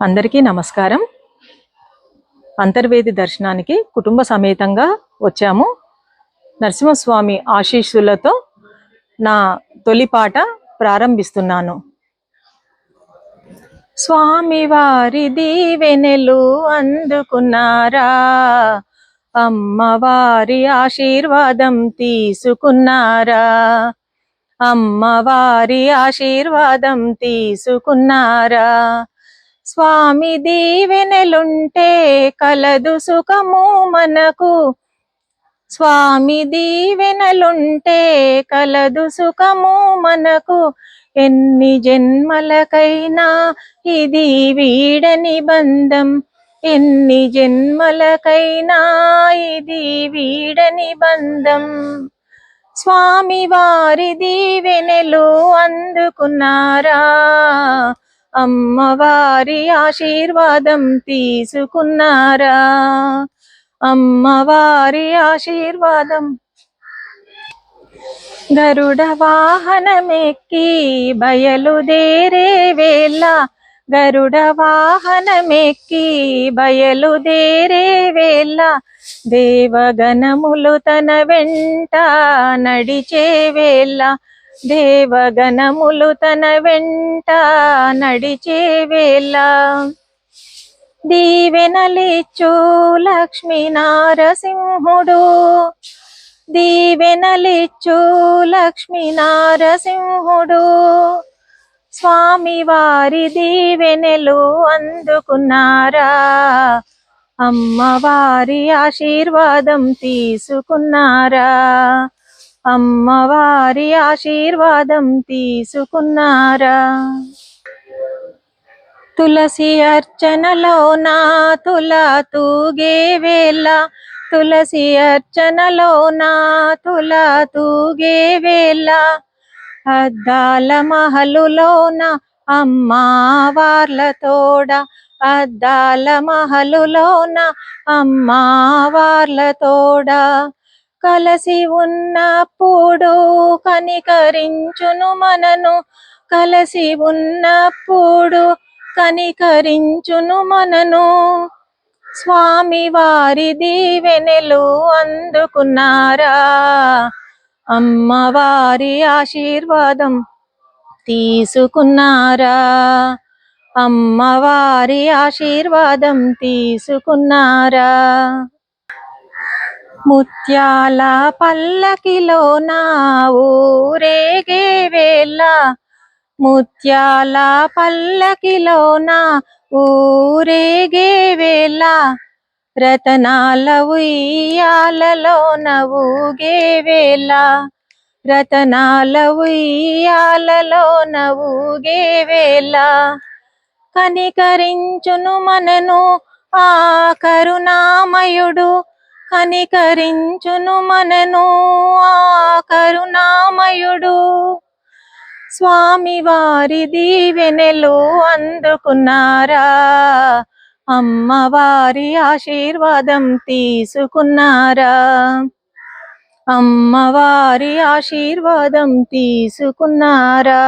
అందరికీ నమస్కారం. అంతర్వేది దర్శనానికి కుటుంబ సమేతంగా వచ్చాము. నరసింహస్వామి ఆశీస్సులతో నా తొలి పాట ప్రారంభిస్తున్నాను. స్వామివారి దీవెనలు అందుకున్నారా, అమ్మవారి ఆశీర్వాదం తీసుకున్నారా, అమ్మవారి ఆశీర్వాదం తీసుకున్నారా. స్వామి దీవెనలుంటే కలదు సుఖము మనకు, స్వామి దీవెనలుంటే కలదు సుఖము మనకు. ఎన్ని జన్మలకైనా ఇది వీడని బంధం, ఎన్ని జన్మలకైనా ఇది వీడని బంధం. స్వామి వారి దీవెనలు అందుకున్నారా, అమ్మవారి ఆశీర్వాదం తీసుకున్నారా, అమ్మవారి ఆశీర్వాదం. గరుడ వాహనమెక్కి బయలుదేరే వేళ, గరుడ వాహనమెక్కి బయలుదేరే వేళ, దేవగణములు తన వెంట నడిచే వేళ, దేవగణములు తన వెంట నడిచే వేళ. దీవెనలిచ్చు లక్ష్మీ నారసింహుడు, దీవెనలిచ్చు లక్ష్మీ నారసింహుడు. స్వామి వారి దీవెనలు అందుకున్నారా, అమ్మవారి ఆశీర్వాదం తీసుకున్నారా, అమ్మవారి ఆశీర్వాదం తీసుకున్నారా. తులసి అర్చనలోన తులా తూగే వేళ, తులసి అర్చనలోన తులా తూగే వేళ, అద్దాల మహలులోన అమ్మవార్ల తోడ, అద్దాల మహలులోన అమ్మవార్ల తోడ. కలసి ఉన్నప్పుడు కనికరించును మనను, కలసి ఉన్నప్పుడు కనికరించును మనను. స్వామి వారి దీవెనలు అందుకున్నారా, అమ్మవారి ఆశీర్వాదం తీసుకున్నారా, అమ్మవారి ఆశీర్వాదం తీసుకున్నారా. ముత్యాల పల్లకిలోన ఊరేగే వేళ, ముత్యాల పల్లకిలోన ఊరేగే వేళ, రతనాల ఉయ్యాలలోన ఊగే వేళ, రతనాల ఉయ్యాలలోన ఊగే వేళ. కనికరించును మనను ఆ కరుణామయుడు, కనికరించును మనను ఆ కరుణామయుడు. స్వామి వారి దీవెనలు అందుకున్నారా, అమ్మవారి ఆశీర్వాదం తీసుకున్నారా, అమ్మవారి ఆశీర్వాదం తీసుకున్నారా.